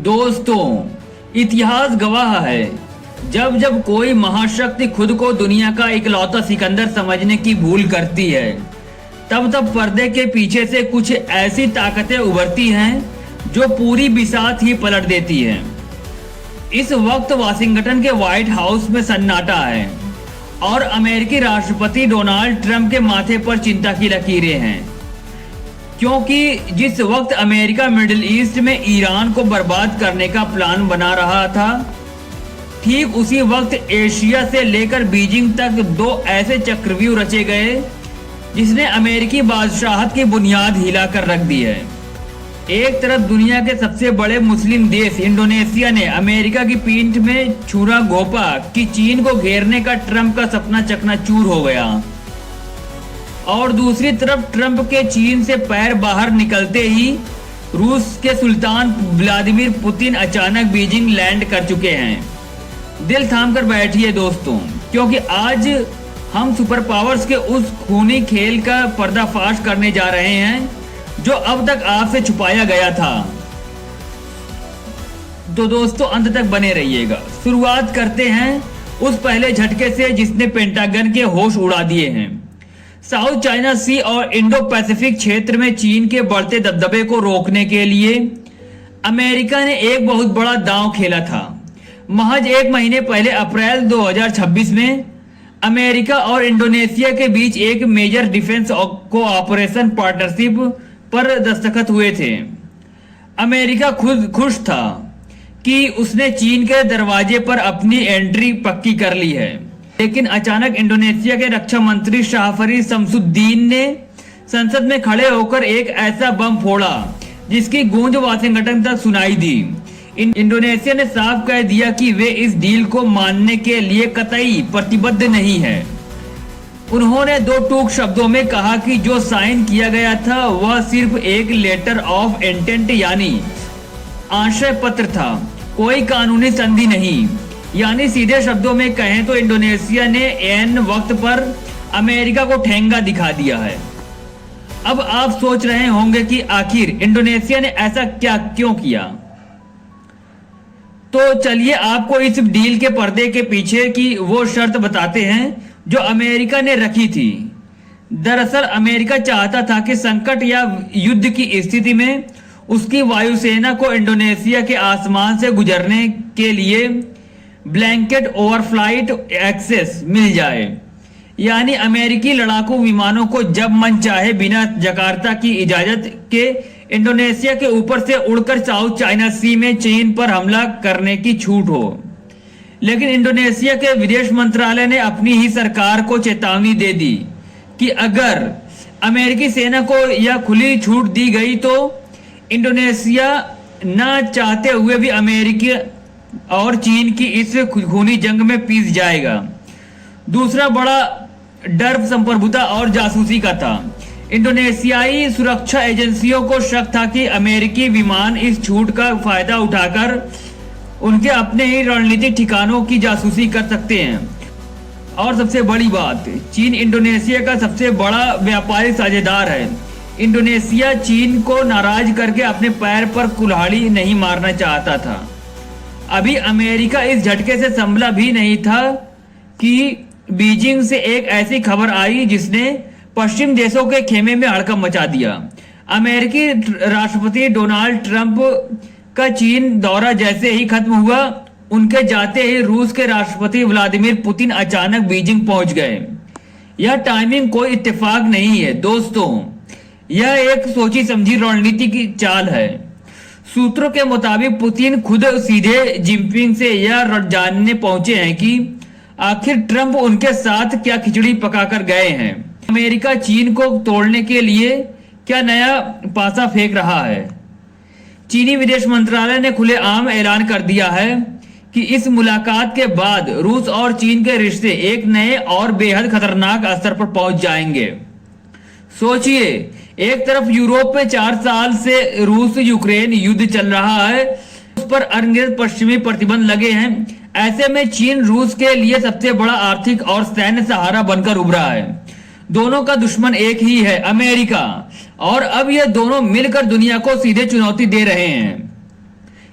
दोस्तों, इतिहास गवाह है, जब जब कोई महाशक्ति खुद को दुनिया का इकलौता सिकंदर समझने की भूल करती है, तब तब पर्दे के पीछे से कुछ ऐसी ताकतें उभरती हैं जो पूरी बिसात ही पलट देती हैं। इस वक्त वाशिंगटन के व्हाइट हाउस में सन्नाटा है और अमेरिकी राष्ट्रपति डोनाल्ड ट्रंप के माथे पर चिंता की लकीरें हैं, क्योंकि जिस वक्त अमेरिका मिडिल ईस्ट में ईरान को बर्बाद करने का प्लान बना रहा था, ठीक उसी वक्त एशिया से लेकर बीजिंग तक दो ऐसे चक्रव्यूह रचे गए जिसने अमेरिकी बादशाहत की बुनियाद हिला कर रख दी है। एक तरफ दुनिया के सबसे बड़े मुस्लिम देश इंडोनेशिया ने अमेरिका की पीठ में छुरा घोंपा कि चीन को घेरने का ट्रंप का सपना चकनाचूर हो गया, और दूसरी तरफ ट्रंप के चीन से पैर बाहर निकलते ही रूस के सुल्तान व्लादिमीर पुतिन अचानक बीजिंग लैंड कर चुके हैं। दिल थाम कर बैठिए दोस्तों, क्योंकि आज हम सुपर पावर्स के उस खूनी खेल का पर्दाफाश करने जा रहे हैं जो अब तक आपसे छुपाया गया था। तो दोस्तों, अंत तक बने रहिएगा। शुरुआत करते हैं उस पहले झटके से जिसने पेंटागन के होश उड़ा दिए हैं। साउथ चाइना सी और इंडो पैसिफिक क्षेत्र में चीन के बढ़ते दबदबे को रोकने के लिए अमेरिका ने एक बहुत बड़ा दांव खेला था। महज एक महीने पहले अप्रैल 2026 में अमेरिका और इंडोनेशिया के बीच एक मेजर डिफेंस कोऑपरेशन पार्टनरशिप पर दस्तखत हुए थे। अमेरिका खुद खुश था कि उसने चीन के दरवाजे पर अपनी एंट्री पक्की कर ली है, लेकिन अचानक इंडोनेशिया के रक्षा मंत्री शाहफरी शमसुद्दीन ने संसद में खड़े होकर एक ऐसा बम फोड़ा जिसकी गूंज वाशिंगटन तक सुनाई दी। इंडोनेशिया ने साफ कह दिया कि वे इस डील को मानने के लिए कतई प्रतिबद्ध नहीं है। उन्होंने दो टूक शब्दों में कहा कि जो साइन किया गया था वह सिर्फ एक लेटर ऑफ इंटेंट यानी आशय पत्र था, कोई कानूनी संधि नहीं। यानी सीधे शब्दों में कहें तो इंडोनेशिया ने एन वक्त पर अमेरिका को ठेंगा दिखा दिया है। अब आप सोच रहे होंगे कि आखिर इंडोनेशिया ने ऐसा क्यों किया। तो चलिए आपको इस डील के पर्दे के पीछे की वो शर्त बताते हैं जो अमेरिका ने रखी थी। दरअसल अमेरिका चाहता था कि संकट या युद्ध की स्थिति में उसकी वायुसेना को इंडोनेशिया के आसमान से गुजरने के लिए ब्लैंकेट ओवरफ्लाइट एक्सेस मिल जाए, यानी अमेरिकी लड़ाकू विमानों को जब मन चाहे बिना जकार्ता की इजाजत के इंडोनेशिया के ऊपर से उड़कर साउथ चाइना सी में चीन पर हमला करने की छूट हो। लेकिन इंडोनेशिया के विदेश मंत्रालय ने अपनी ही सरकार को चेतावनी दे दी कि अगर अमेरिकी सेना को यह खुली छूट दी गई तो इंडोनेशिया न चाहते हुए भी अमेरिकी और चीन की इस खूनी जंग में पिस जाएगा। दूसरा बड़ा डर संप्रभुता और जासूसी का था। इंडोनेशियाई सुरक्षा एजेंसियों को शक था कि अमेरिकी विमान इस छूट का फायदा उठाकर उनके अपने ही रणनीतिक ठिकानों की जासूसी कर सकते हैं। और सबसे बड़ी बात, चीन इंडोनेशिया का सबसे बड़ा व्यापारिक साझेदार है। इंडोनेशिया चीन को नाराज करके अपने पैर पर कुल्हाड़ी नहीं मारना चाहता था। अभी अमेरिका इस झटके से संभला भी नहीं था कि बीजिंग से एक ऐसी खबर आई जिसने पश्चिम देशों के खेमे में हड़कंप मचा दिया। अमेरिकी राष्ट्रपति डोनाल्ड ट्रंप का चीन दौरा जैसे ही खत्म हुआ, उनके जाते ही रूस के राष्ट्रपति व्लादिमीर पुतिन अचानक बीजिंग पहुंच गए। यह टाइमिंग कोई इत्तेफाक नहीं है दोस्तों, यह एक सोची समझी रणनीति की चाल है। सूत्रों के मुताबिक पुतिन खुद सीधे जिनपिंग से यह जानने पहुंचे हैं कि आखिर ट्रंप उनके साथ क्या खिचड़ी पकाकर गए हैं। अमेरिका चीन को तोड़ने के लिए क्या नया पासा फेंक रहा है। चीनी विदेश मंत्रालय ने खुलेआम ऐलान कर दिया है कि इस मुलाकात के बाद रूस और चीन के रिश्ते एक नए और बेहद खतरनाक स्तर पर पहुंच जाएंगे। सोचिए, एक तरफ यूरोप में 4 साल से रूस यूक्रेन युद्ध चल रहा है, उस पर अनगिनत पश्चिमी प्रतिबंध लगे हैं। ऐसे में चीन रूस के लिए सबसे बड़ा आर्थिक और सैन्य सहारा बनकर उभरा है। दोनों का दुश्मन एक ही है, अमेरिका, और अब ये दोनों मिलकर दुनिया को सीधे चुनौती दे रहे हैं।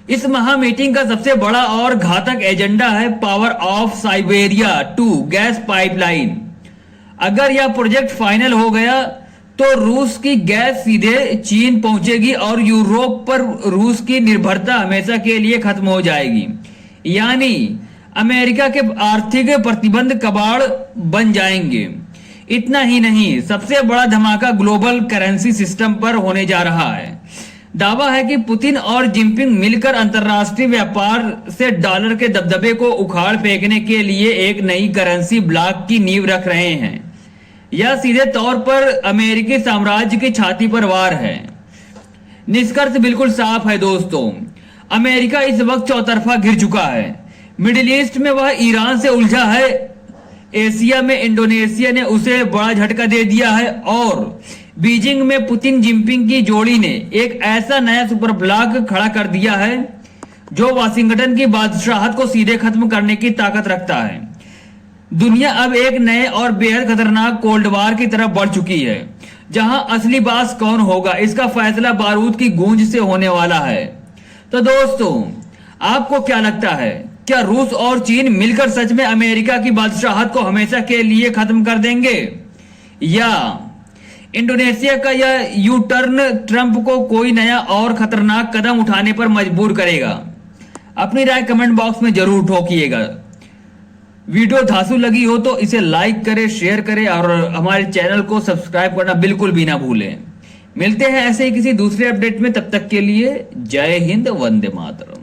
इस महा मीटिंग का सबसे बड़ा और घातक एजेंडा है power of Siberia 2 gas pipeline. अगर यह प्रोजेक्ट फाइनल हो गया तो रूस की गैस सीधे चीन पहुंचेगी और यूरोप पर रूस की निर्भरता हमेशा के लिए खत्म हो जाएगी। यानी अमेरिका के आर्थिक प्रतिबंध कबाड़ बन जाएंगे। इतना ही नहीं, सबसे बड़ा धमाका ग्लोबल करेंसी सिस्टम पर होने जा रहा है। दावा है कि पुतिन और जिनपिंग मिलकर अंतरराष्ट्रीय व्यापार से डॉलर के दबदबे को उखाड़ फेंकने के लिए एक नई करेंसी ब्लॉक की नींव रख रहे हैं। यह सीधे तौर पर अमेरिकी साम्राज्य की छाती पर वार है। निष्कर्ष बिल्कुल साफ है दोस्तों, अमेरिका इस वक्त चौतरफा घिर चुका है। मिडिल ईस्ट में वह ईरान से उलझा है, एशिया में इंडोनेशिया ने उसे बड़ा झटका दे दिया है और बीजिंग में पुतिन जिनपिंग की जोड़ी ने एक ऐसा नया सुपर ब्लॉक खड़ा कर दिया है जो वाशिंगटन की बादशाहत को सीधे खत्म करने की ताकत रखता है। दुनिया अब एक नए और बेहद खतरनाक कोल्ड वार की तरफ बढ़ चुकी है, जहां असली बास कौन होगा इसका फैसला बारूद की गूंज से होने वाला है। तो दोस्तों, आपको क्या लगता है, क्या रूस और चीन मिलकर सच में अमेरिका की बादशाहत को हमेशा के लिए खत्म कर देंगे, या इंडोनेशिया का यह यू टर्न ट्रंप को कोई नया और खतरनाक कदम उठाने पर मजबूर करेगा? अपनी राय कमेंट बॉक्स में जरूर ठोकिएगा। वीडियो धांसू लगी हो तो इसे लाइक करें, शेयर करें और हमारे चैनल को सब्सक्राइब करना बिल्कुल भी ना भूलें। मिलते हैं ऐसे ही किसी दूसरे अपडेट में, तब तक के लिए जय हिंद, वंदे मातरम।